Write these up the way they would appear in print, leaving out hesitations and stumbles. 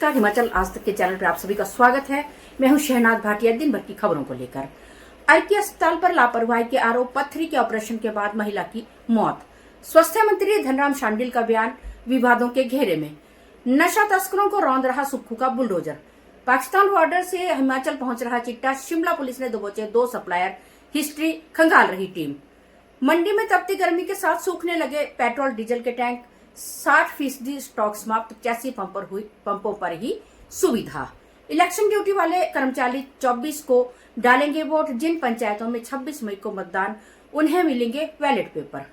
नमस्कार, हिमाचल आज तक के चैनल पर आप सभी का स्वागत है। मैं हूं शहनाज भाटिया। दिन भर की खबरों को लेकर आईटी अस्पताल पर लापरवाही के आरोप, पत्थरी के ऑपरेशन के बाद महिला की मौत, स्वास्थ्य मंत्री धनराम शांडिल का बयान विवादों के घेरे में, नशा तस्करों को रौंद रहा सुक्खू का बुलडोजर, पाकिस्तान बॉर्डर से हिमाचल पहुंच रहा चिट्टा, शिमला पुलिस ने दबोचे 2 सप्लायर, हिस्ट्री खंगाल रही टीम, मंडी में तपती गर्मी के साथ सूखने लगे पेट्रोल डीजल के टैंक, 60% स्टॉक समाप्त, 85 पंपों पर ही सुविधा, इलेक्शन ड्यूटी वाले कर्मचारी 24 को डालेंगे वोट, जिन पंचायतों में 26 मई को मतदान उन्हें मिलेंगे बैलेट पेपर,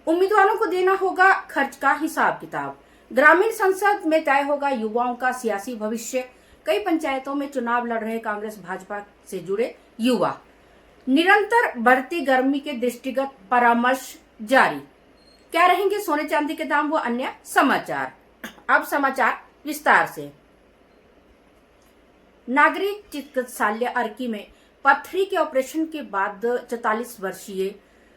उम्मीदवारों को देना होगा खर्च का हिसाब किताब, ग्रामीण संसद में तय होगा युवाओं का सियासी भविष्य, कई पंचायतों में चुनाव लड़ रहे कांग्रेस भाजपा से जुड़े युवा, निरंतर बढ़ती गर्मी के दृष्टिगत परामर्श जारी, क्या रहेंगे सोने चांदी के दाम व अन्य समाचार। अब समाचार विस्तार से। नागरिक चिकित्सालय अर्की में पत्थरी के ऑपरेशन के बाद 44 वर्षीय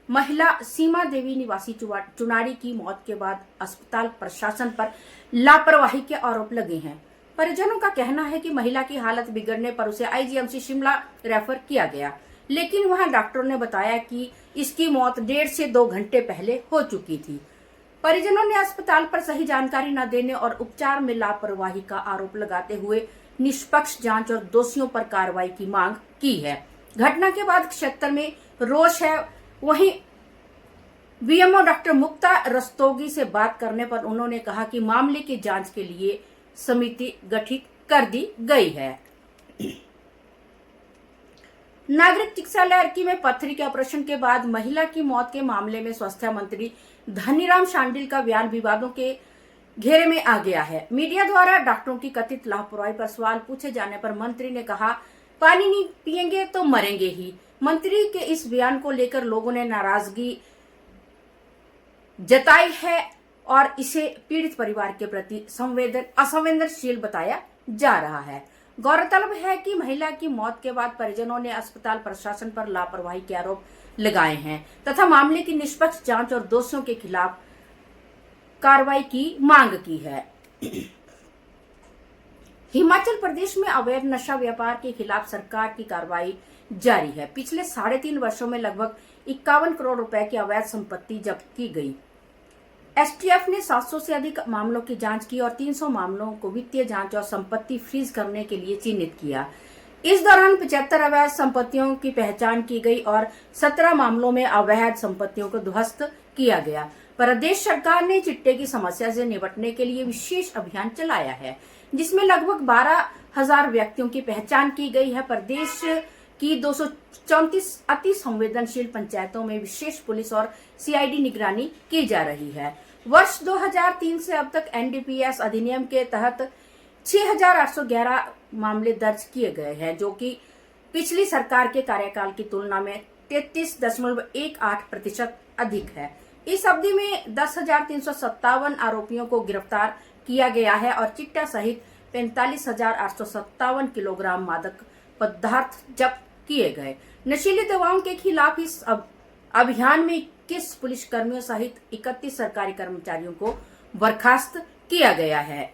महिला सीमा देवी निवासी चुनारी की मौत के बाद अस्पताल प्रशासन पर लापरवाही के आरोप लगे हैं। परिजनों का कहना है कि महिला की हालत बिगड़ने पर उसे आईजीएमसी शिमला रेफर किया गया, लेकिन वहां डॉक्टरों ने बताया कि इसकी मौत 1.5 से 2 घंटे पहले हो चुकी थी। परिजनों ने अस्पताल पर सही जानकारी न देने और उपचार में लापरवाही का आरोप लगाते हुए निष्पक्ष जांच और दोषियों पर कार्रवाई की मांग की है। घटना के बाद क्षेत्र में रोष है। वहीं वीएमओ डॉक्टर मुक्ता रस्तोगी से बात करने पर उन्होंने कहा कि मामले की जांच के लिए समिति गठित कर दी गई है। नागरिक चिकित्सालय अर्की में पत्थरी के ऑपरेशन के बाद महिला की मौत के मामले में स्वास्थ्य मंत्री धनीराम शांडिल का बयान विवादों के घेरे में आ गया है। मीडिया द्वारा डॉक्टरों की कथित लापरवाही पर सवाल पूछे जाने पर मंत्री ने कहा, पानी नहीं पिएंगे तो मरेंगे ही। मंत्री के इस बयान को लेकर लोगों ने नाराजगी जताई है और इसे पीड़ित परिवार के प्रति असंवेदनशील बताया जा रहा है। गौरतलब है कि महिला की मौत के बाद परिजनों ने अस्पताल प्रशासन पर लापरवाही के आरोप लगाए हैं तथा मामले की निष्पक्ष जांच और दोषियों के खिलाफ कार्रवाई की मांग की है। हिमाचल प्रदेश में अवैध नशा व्यापार के खिलाफ सरकार की कार्रवाई जारी है। पिछले 3.5 वर्षों में लगभग 51 करोड़ रुपए की अवैध संपत्ति जब्त की गई। एसटीएफ ने 700 से अधिक मामलों की जांच की और 300 मामलों को वित्तीय जांच और संपत्ति फ्रीज करने के लिए चिन्हित किया। इस दौरान 75 अवैध संपत्तियों की पहचान की गई और 17 मामलों में अवैध संपत्तियों को ध्वस्त किया गया। प्रदेश सरकार ने चिट्टे की समस्या से निपटने के लिए विशेष अभियान चलाया है, जिसमें लगभग 12,000 व्यक्तियों की पहचान की गई है। प्रदेश की 234 अति संवेदनशील पंचायतों में विशेष पुलिस और सीआईडी निगरानी की जा रही है। वर्ष 2003 से अब तक एनडीपीएस अधिनियम के तहत 6,811 मामले दर्ज किए गए हैं, जो कि पिछली सरकार के कार्यकाल की तुलना में 33.18% अधिक है। इस अवधि में 10,357 आरोपियों को गिरफ्तार किया गया है और चिट्टा सहित 45,857 किलोग्राम मादक पदार्थ जब्त किए गए। नशीली दवाओं के खिलाफ इस अभियान में 21 पुलिसकर्मियों सहित 31 सरकारी कर्मचारियों को बर्खास्त किया गया है।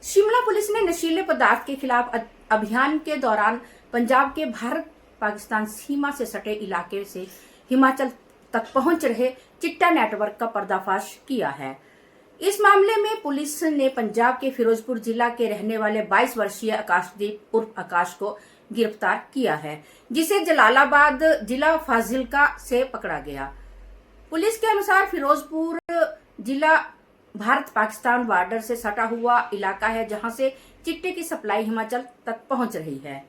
शिमला पुलिस ने नशीले पदार्थ के खिलाफ अभियान के दौरान पंजाब के भारत पाकिस्तान सीमा से सटे इलाके से हिमाचल तक पहुंच रहे चिट्टा नेटवर्क का पर्दाफाश किया है। इस मामले में पुलिस ने पंजाब के फिरोजपुर जिला के रहने वाले 22 वर्षीय आकाशदीप उर्फ आकाश को गिरफ्तार किया है, जिसे जलालाबाद जिला फाजिल्का से पकड़ा गया। पुलिस के अनुसार फिरोजपुर जिला भारत पाकिस्तान बॉर्डर से सटा हुआ इलाका है, जहां से चिट्टे की सप्लाई हिमाचल तक पहुंच रही है।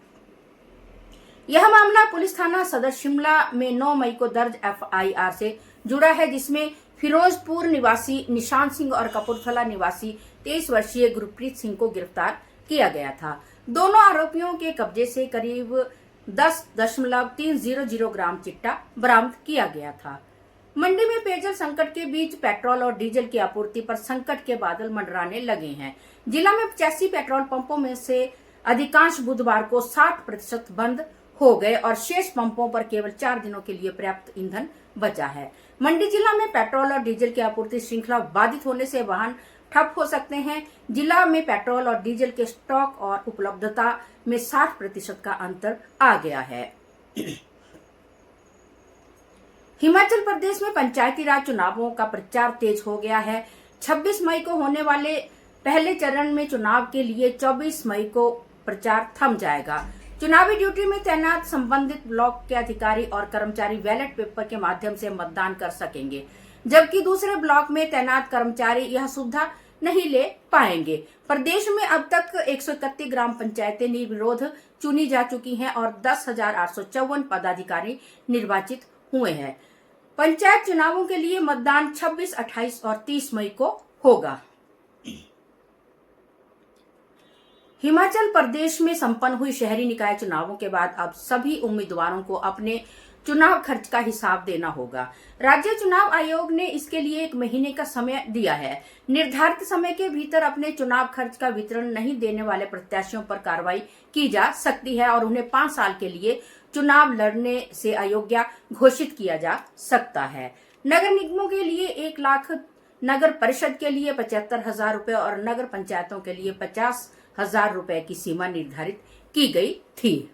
यह मामला पुलिस थाना सदर शिमला में 9 मई को दर्ज एफआईआर से जुड़ा है, जिसमें फिरोजपुर निवासी निशांत सिंह और कपूरथला निवासी 23 वर्षीय गुरप्रीत सिंह को गिरफ्तार किया गया था। दोनों आरोपियों के कब्जे से करीब 10.300 ग्राम चिट्टा बरामद किया गया था। मंडी में पेयजल संकट के बीच पेट्रोल और डीजल की आपूर्ति पर संकट के बादल मंडराने लगे हैं। जिला में 85 पेट्रोल पंपों में से अधिकांश बुधवार को 60% बंद हो गए और शेष पंपों पर केवल 4 दिनों के लिए पर्याप्त ईंधन बचा है। मंडी जिला में पेट्रोल और डीजल की आपूर्ति श्रृंखला बाधित होने से वाहन ठप हो सकते हैं। जिला में पेट्रोल और डीजल के स्टॉक और उपलब्धता में 60% का अंतर आ गया है। हिमाचल प्रदेश में पंचायती राज चुनावों का प्रचार तेज हो गया है। 26 मई को होने वाले पहले चरण में चुनाव के लिए 24 मई को प्रचार थम जाएगा। चुनावी ड्यूटी में तैनात संबंधित ब्लॉक के अधिकारी और कर्मचारी बैलेट पेपर के माध्यम से मतदान कर सकेंगे, जबकि दूसरे ब्लॉक में तैनात कर्मचारी यह सुविधा नहीं ले पाएंगे। प्रदेश में अब तक 131 ग्राम पंचायतें निर्विरोध चुनी जा चुकी हैं और 10,854 पदाधिकारी निर्वाचित हुए हैं। पंचायत चुनावों के लिए मतदान 26, 28 और 30 मई को होगा। हिमाचल प्रदेश में संपन्न हुई शहरी निकाय चुनावों के बाद अब सभी उम्मीदवारों को अपने चुनाव खर्च का हिसाब देना होगा। राज्य चुनाव आयोग ने इसके लिए 1 महीने का समय दिया है। निर्धारित समय के भीतर अपने चुनाव खर्च का वितरण नहीं देने वाले प्रत्याशियों पर कार्रवाई की जा सकती है और उन्हें 5 साल के लिए चुनाव लड़ने से अयोग्य घोषित किया जा सकता है। नगर निगमों के लिए 1 लाख, नगर परिषद के लिए 75,000 रुपए और नगर पंचायतों के लिए 50,000 रुपए की सीमा निर्धारित की गई थी।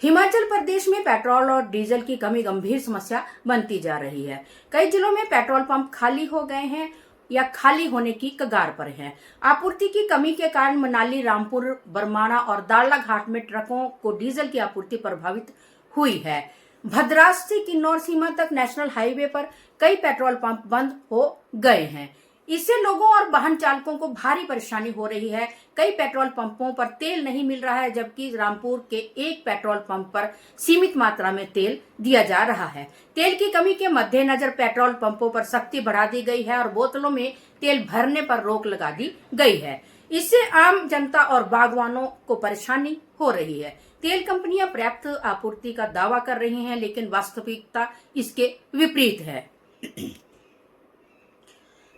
हिमाचल प्रदेश में पेट्रोल और डीजल की कमी गंभीर समस्या बनती जा रही है। कई जिलों में पेट्रोल पंप खाली हो गए हैं या खाली होने की कगार पर हैं। आपूर्ति की कमी के कारण मनाली, रामपुर, बरमाणा और दाड़ला घाट में ट्रकों को डीजल की आपूर्ति प्रभावित हुई है। भद्रास से किन्नौर सीमा तक नेशनल हाईवे पर कई पेट्रोल पंप बंद हो गए हैं। इससे लोगों और वाहन चालकों को भारी परेशानी हो रही है। कई पेट्रोल पंपों पर तेल नहीं मिल रहा है, जबकि रामपुर के एक पेट्रोल पंप पर सीमित मात्रा में तेल दिया जा रहा है। तेल की कमी के मद्देनजर पेट्रोल पंपों पर सख्ती बढ़ा दी गई है और बोतलों में तेल भरने पर रोक लगा दी गई है। इससे आम जनता और बागवानों को परेशानी हो रही है। तेल कंपनियां पर्याप्त आपूर्ति का दावा कर रही हैं, लेकिन वास्तविकता इसके विपरीत है।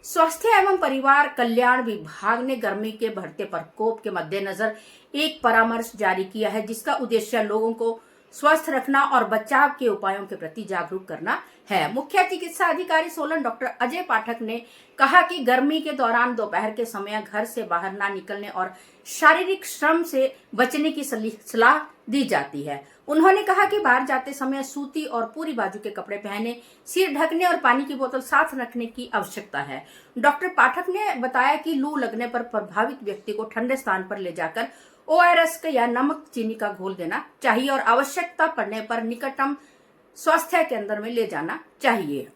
स्वास्थ्य एवं परिवार कल्याण विभाग ने गर्मी के बढ़ते प्रकोप के मद्देनजर एक परामर्श जारी किया है, जिसका उद्देश्य लोगों को स्वस्थ रखना और बचाव के उपायों के प्रति जागरूक करना है। मुख्य चिकित्सा अधिकारी सोलन डॉक्टर अजय पाठक ने कहा कि गर्मी के दौरान दोपहर के समय घर से बाहर ना निकलने और शारीरिक श्रम से बचने की सलाह दी जाती है। उन्होंने कहा कि बाहर जाते समय सूती और पूरी बाजू के कपड़े पहने, सिर ढकने और पानी की बोतल साथ रखने की आवश्यकता है। डॉक्टर पाठक ने बताया कि लू लगने पर प्रभावित व्यक्ति को ठंडे स्थान पर ले जाकर ORS या नमक चीनी का घोल देना चाहिए और आवश्यकता पड़ने पर निकटतम स्वास्थ्य केंद्र में ले जाना चाहिए।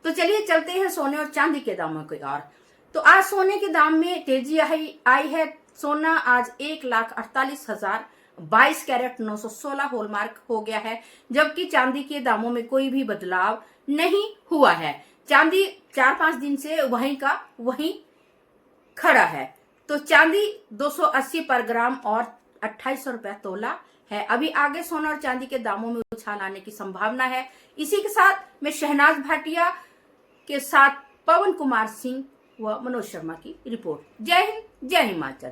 तो चलिए चलते हैं सोने और चांदी के दामों की ओर। तो आज सोने के दाम में तेजी आई है। सोना आज 1,48,000 22 कैरेट 916 हॉलमार्क हो गया है, जबकि चांदी के दामों में कोई भी बदलाव नहीं हुआ है। चांदी 4-5 दिन से वहीं का वहीं खड़ा है। तो चांदी 280 पर ग्राम और 2800 रुपया तोला है। अभी आगे सोना और चांदी के दामों में उछाल आने की संभावना है। इसी के साथ मैं शहनाज भाटिया के साथ पवन कुमार सिंह व मनोज शर्मा की रिपोर्ट। जय हिंद, जय हिमाचल।